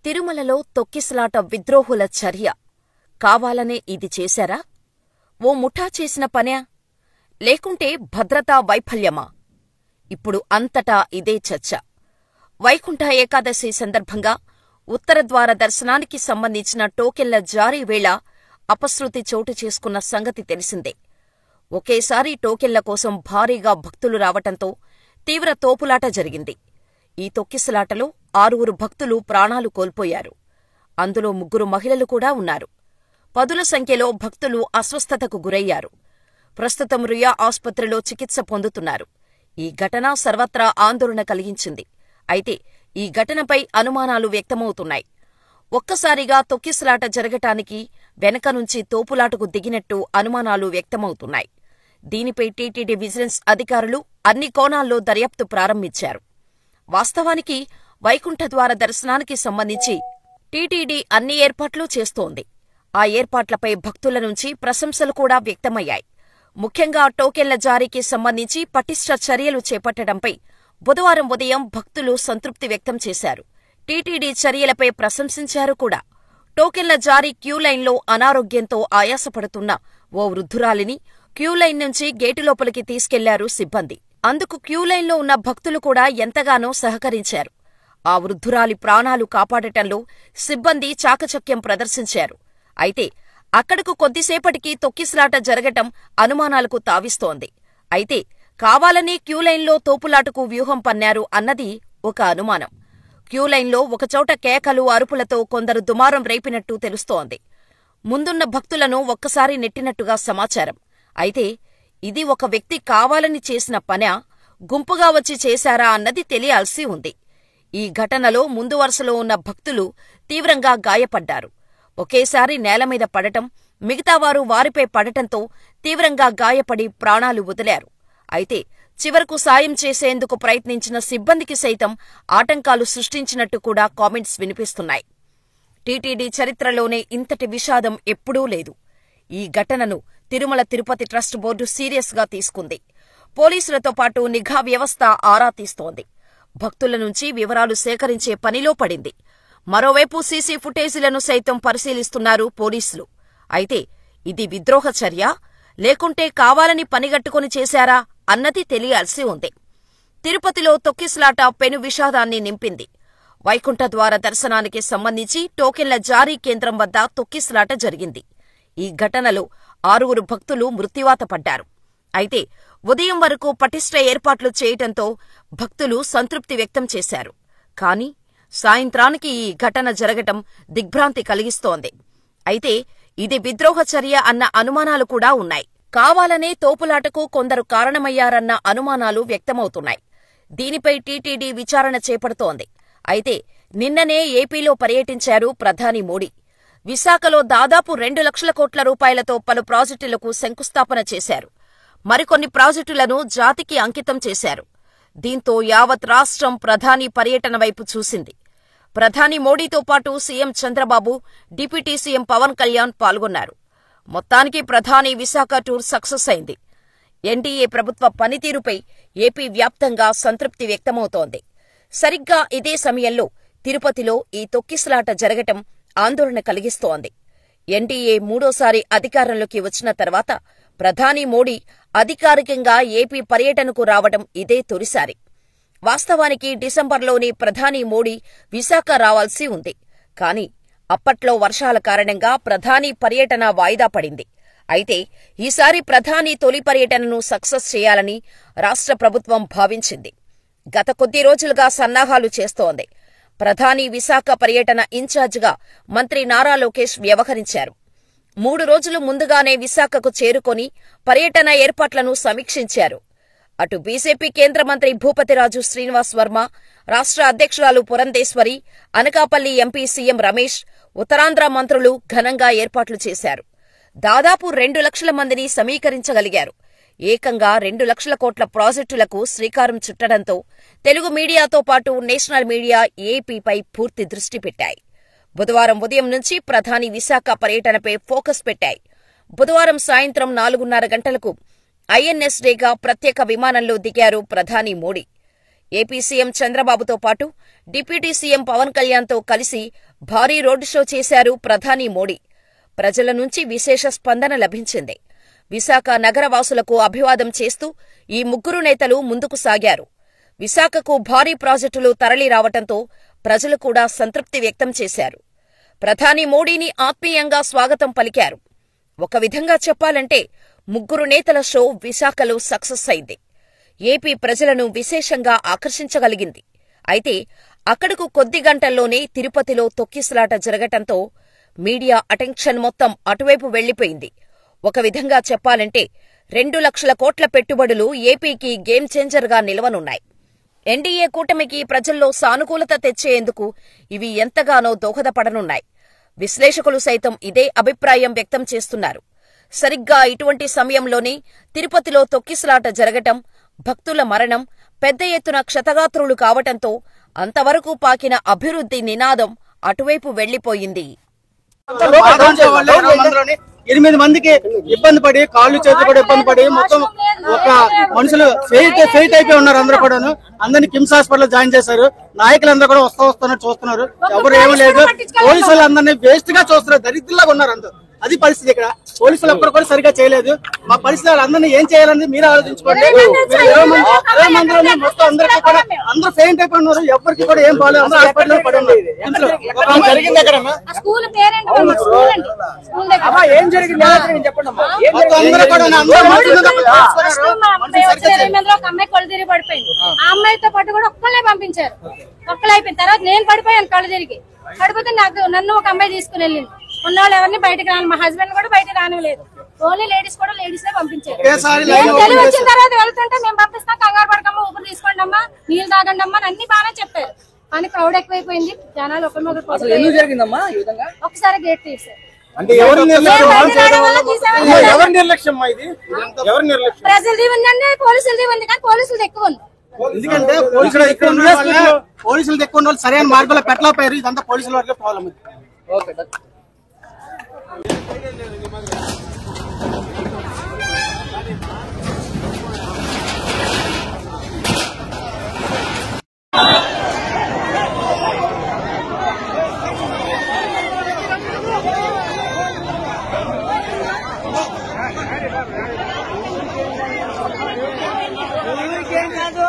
తిరుమలలో తొక్కిసలాట విద్రోహుల చర్య. కావాలనే ఇది చేశారా? ఓ ముఠా చేసిన పనా? లేకుంటే భద్రతా వైఫల్యమా? ఇప్పుడు అంతటా ఇదే చర్చ. వైకుంఠ ఏకాదశి సందర్భంగా ఉత్తరద్వార దర్శనానికి సంబంధించిన టోకెన్ల జారీ వేళ అపశృతి చోటు చేసుకున్న సంగతి తెలిసిందే. ఒకేసారి టోకెన్ల కోసం భారీగా భక్తులు రావటంతో తీవ్ర తోపులాట జరిగింది. ఈ తొక్కిసలాటలో 6 భక్తులు ప్రాణాలు కోల్పోయారు. అందులో 3 మహిళలు కూడా ఉన్నారు. పదుల సంఖ్యలో భక్తులు అస్వస్థతకు గురయ్యారు. ప్రస్తుతం రుయా ఆస్పత్రిలో చికిత్స పొందుతున్నారు. ఈ ఘటన సర్వత్రా ఆందోళన కలిగించింది. అయితే ఈ ఘటనపై అనుమానాలు వ్యక్తమవుతున్నాయి. ఒక్కసారిగా తొక్కిసలాట జరగటానికి వెనక నుంచి తోపులాటకు దిగినట్టు అనుమానాలు వ్యక్తమవుతున్నాయి. దీనిపై టీటీడీ విజిలెన్స్ అధికారులు అన్ని కోణాల్లో దర్యాప్తు ప్రారంభించారు. వాస్తవానికి వైకుంఠద్వార దర్శనానికి సంబంధించి టీటీడీ అన్ని ఏర్పాట్లు చేస్తోంది. ఆ ఏర్పాట్లపై భక్తుల నుంచి ప్రశంసలు కూడా వ్యక్తమయ్యాయి. ముఖ్యంగా టోకెన్ల జారీకి సంబంధించి పటిష్ట చర్యలు చేపట్టడంపై బుధవారం ఉదయం భక్తులు సంతృప్తి వ్యక్తం చేశారు. టీటీడీ చర్యలపై ప్రశంసించారు కూడా. టోకెన్ల జారీ క్యూలైన్లో అనారోగ్యంతో ఆయాసపడుతున్న ఓ వృద్ధురాలిని క్యూలైన్ నుంచి గేటు లోపలికి తీసుకెళ్లారు సిబ్బంది. అందుకు క్యూలైన్లో ఉన్న భక్తులు కూడా ఎంతగానో సహకరించారు. ఆ వృద్ధురాలి ప్రాణాలు కాపాడటంలో సిబ్బంది చాకచక్యం ప్రదర్శించారు. అయితే అక్కడకు కొద్దిసేపటికి తొక్కిసలాట జరగటం అనుమానాలకు తావిస్తోంది. అయితే కావాలని క్యూలైన్లో తోపులాటకు వ్యూహం పన్నారు అన్నది ఒక అనుమానం. క్యూలైన్లో ఒకచోట కేకలు, అరుపులతో కొందరు దుమారం రేపినట్టు తెలుస్తోంది. ముందున్న భక్తులను ఒక్కసారి నెట్టినట్టుగా సమాచారం. అయితే ఇది ఒక వ్యక్తి కావాలని చేసిన పనా, గుంపుగా వచ్చి చేశారా అన్నది తెలియాల్సి ఉంది. ఈ ఘటనలో ముందు వరుసలో ఉన్న భక్తులు తీవ్రంగా గాయపడ్డారు. ఒకేసారి నేలమీద పడటం, మిగతావారు వారిపై పడటంతో తీవ్రంగా గాయపడి ప్రాణాలు వదిలారు. అయితే చివరకు సాయం చేసేందుకు ప్రయత్నించిన సిబ్బందికి సైతం ఆటంకాలు సృష్టించినట్టు కూడా కామెంట్స్ వినిపిస్తున్నాయి. టీటీడీ చరిత్రలోనే ఇంతటి విషాదం ఎప్పుడూ లేదు. ఈ ఘటనను తిరుమల తిరుపతి ట్రస్ట్ బోర్డు సీరియస్గా తీసుకుంది. పోలీసులతో పాటు నిఘా వ్యవస్థ ఆరా తీస్తోంది. భక్తుల నుంచి వివరాలు సేకరించే పనిలో పడింది. మరోవైపు సీసీ ఫుటేజీలను సైతం పరిశీలిస్తున్నారు పోలీసులు. అయితే ఇది విద్రోహ చర్య, లేకుంటే కావాలని పనిగట్టుకుని చేశారా అన్నది తెలియాల్సి ఉంది. తిరుపతిలో తొక్కిసలాట పెను విషాదాన్ని నింపింది. వైకుంఠద్వార దర్శనానికి సంబంధించి టోకెన్ల జారీ కేంద్రం వద్ద తొక్కిసలాట జరిగింది. ఈ ఘటనలో 6 భక్తులు మృత్యువాత పడ్డారు. అయితే ఉదయం వరకు పటిష్ట ఏర్పాట్లు చేయటంతో భక్తులు సంతృప్తి వ్యక్తం చేశారు. కానీ సాయంత్రానికి ఈ ఘటన జరగటం దిగ్భ్రాంతి కలిగిస్తోంది. అయితే ఇది విద్రోహ చర్య అన్న అనుమానాలు కూడా ఉన్నాయి. కావాలనే తోపులాటకు కొందరు కారణమయ్యారన్న అనుమానాలు వ్యక్తమవుతున్నాయి. దీనిపై టీటీడీ విచారణ చేపడుతోంది. అయితే నిన్ననే ఏపీలో పర్యటించారు ప్రధాని మోడీ. విశాఖలో దాదాపు 2 లక్షల కోట్ల రూపాయలతో పలు ప్రాజెక్టులకు శంకుస్థాపన చేశారు. మరికొన్ని ప్రాజెక్టులను జాతికి అంకితం చేశారు. దీంతో యావత్ రాష్ట్రం ప్రధాని పర్యటన వైపు చూసింది. ప్రధాని మోడీతో పాటు CM Chandrababu, deputy CM Pawan Kalyan పాల్గొన్నారు. మొత్తానికి ప్రధాని విశాఖ టూర్ సక్సెస్ అయింది. ఎన్డీఏ ప్రభుత్వ పనితీరుపై ఏపీ వ్యాప్తంగా సంతృప్తి వ్యక్తమవుతోంది. సరిగ్గా ఇదే సమయంలో తిరుపతిలో ఈ తొక్కిసలాట జరగటం ఆందోళన కలిగిస్తోంది. ఎన్డీఏ మూడోసారి అధికారంలోకి వచ్చిన తర్వాత ప్రధాని మోడీ అధికారికంగా ఏపీ పర్యటనకు రావడం ఇదే తొలిసారి. వాస్తవానికి డిసెంబర్లోనే ప్రధాని మోడీ విశాఖ రావాల్సి ఉంది. కానీ అప్పట్లో వర్షాల కారణంగా ప్రధాని పర్యటన వాయిదా పడింది. అయితే ఈసారి ప్రధాని తొలి పర్యటనను సక్సెస్ చేయాలని రాష్ట్ర ప్రభుత్వం భావించింది. గత కొద్ది రోజులుగా సన్నాహాలు చేస్తోంది. ప్రధాని విశాఖ పర్యటన ఇన్ఛార్జిగా మంత్రి నారా లోకేష్ వ్యవహరించారు. 3 రోజులు ముందుగానే విశాఖకు చేరుకొని పర్యటన ఏర్పాట్లను సమీక్షించారు. అటు బీజేపీ కేంద్ర మంత్రి భూపతిరాజు శ్రీనివాస్ వర్మ, రాష్ట్ర అధ్యక్షురాలు పురంధేశ్వరి, అనకాపల్లి ఎంపీ సీఎం రమేష్, ఉత్తరాంధ్ర మంత్రులు ఘనంగా ఏర్పాట్లు చేశారు. దాదాపు 2 లక్షల మందిని సమీకరించగలిగారు. ఏకంగా 2 లక్షల కోట్ల ప్రాజెక్టులకు శ్రీకారం చుట్టడంతో తెలుగు మీడియాతో పాటు నేషనల్ మీడియా ఏపీపై పూర్తి దృష్టి పెట్టాయి. బుధవారం ఉదయం నుంచి ప్రధాని విశాఖ పర్యటనపై ఫోకస్ పెట్టాయి. బుధవారం సాయంత్రం 4:30 గంటలకు ఐఎన్ఎస్ డేగా ప్రత్యేక విమానంలో దిగారు ప్రధాని మోడీ. ఏపీ సీఎం చంద్రబాబుతో పాటు డిప్యూటీ సీఎం పవన్ కళ్యాణ్తో కలిసి భారీ రోడ్డు షో చేశారు ప్రధాని మోడీ. ప్రజల నుంచి విశేష స్పందన లభించింది. విశాఖ నగరవాసులకు అభివాదం చేస్తూ ఈ ముగ్గురు నేతలు ముందుకు సాగారు. విశాఖకు భారీ ప్రాజెక్టులు తరలిరావటంతో ప్రజలు కూడా సంతృప్తి వ్యక్తం చేశారు. ప్రధాని మోడీని ఆత్మీయంగా స్వాగతం పలికారు. ఒక విధంగా చెప్పాలంటే ముగ్గురు నేతల షో విశాఖలో సక్సెస్ అయింది. ఏపీ ప్రజలను విశేషంగా ఆకర్షించగలిగింది. అయితే అక్కడకు కొద్ది గంటల్లోనే తిరుపతిలో తొక్కిసలాట జరగటంతో మీడియా అటెన్షన్ మొత్తం అటువైపు వెళ్లిపోయింది. ఒక విధంగా చెప్పాలంటే 2 లక్షల కోట్ల పెట్టుబడులు ఏపీకి గేమ్ చేంజర్గా నిలవనున్నాయి. ఎన్డీఏ కూటమికి ప్రజల్లో సానుకూలత తెచ్చేందుకు ఇవి ఎంతగానో దోహదపడనున్నాయి. విశ్లేషకులు సైతం ఇదే అభిప్రాయం వ్యక్తం చేస్తున్నారు. సరిగ్గా ఇటువంటి సమయంలోనే తిరుపతిలో తొక్కిసలాట జరగటం, భక్తుల మరణం, పెద్ద ఎత్తున క్షతగాత్రులు కావటంతో అంతవరకు పాకిన అభివృద్ధి నినాదం అటువైపు వెళ్లిపోయింది. 8 మందికి ఇబ్బంది పడి, కాళ్ళు చేతులు కూడా ఇబ్బంది పడి, మొత్తం ఒక మనుషులు ఫెయిట్ అయిపోయి ఉన్నారు. అందరూ కూడా అందరినీ కిమ్స్ హాస్పిటల్ జాయిన్ చేశారు. నాయకులందరూ కూడా వస్తున్నారు, చూస్తున్నారు. ఎవరు ఏమీ లేదు. పోలీసులు అందరినీ వేస్ట్ గా చూస్తున్నారు. దరిద్రులాగా ఉన్నారు అందరూ. అది పరిస్థితి. ఇక్కడ పోలీసులు ఎప్పుడు కూడా సరిగా చేయలేదు. మా పరిస్థితి వాళ్ళందరినీ ఏం చేయాలని మీరు ఆలోచించుకోండి. 20 మందిలోనే మొత్తం అందరికీ కూడా అందరూ ఫెయింట్ అయిపోయి ఉన్నారు. ఎవరికి కూడా ఏం బాగాలేదు. అందరూ హాస్పిటల్ పడి ఉన్నారు. జరిగింది ఎక్కడ ఏం జరిగింది చెప్పండి. అందరూ కూడా అమ్మాయి కళ్ళు తిరిగి పడిపోయింది. ఆ అమ్మాయితో పాటు కూడా ఒక్కళ్ళే పంపించారు. ఒక్కళ్ళు అయిపోయిన తర్వాత నేను పడిపోయాను. కళ్ళు తిరిగి పడిపోతే నన్ను ఒక అమ్మాయి తీసుకుని వెళ్ళింది. ఉన్నవాళ్ళు ఎవరిని బయటకు రాను, మా హస్బెండ్ కూడా బయటకు రానివ్వలేదు. ఓన్లీ లేడీస్ కూడా లేడీస్ పంపించారు. తెలివి వచ్చిన తర్వాత వెళ్తుంటే మేము పంపిస్తాం, కంగారు పడకమ్మా, ఊపిరి తీసుకోండి అమ్మా, నీళ్ళు తాగండి అమ్మా, అన్ని బాగానే చెప్పారు. కానీ క్రౌడ్ ఎక్కువైపోయింది. జనాలు ఒకసారి గేట్ తీసారు. ప్రజలది ఉందండి, పోలీసులది ఉంది. కానీ పోలీసులది ఎక్కువ ఉంది. ఎందుకంటే పోలీసులు ఎక్కువ ఉన్న వాళ్ళు సరైన మార్గంలో పెట్టలేకపోయారు. ఇదంతా పోలీసుల వరకే ప్రాబ్లం. కాదు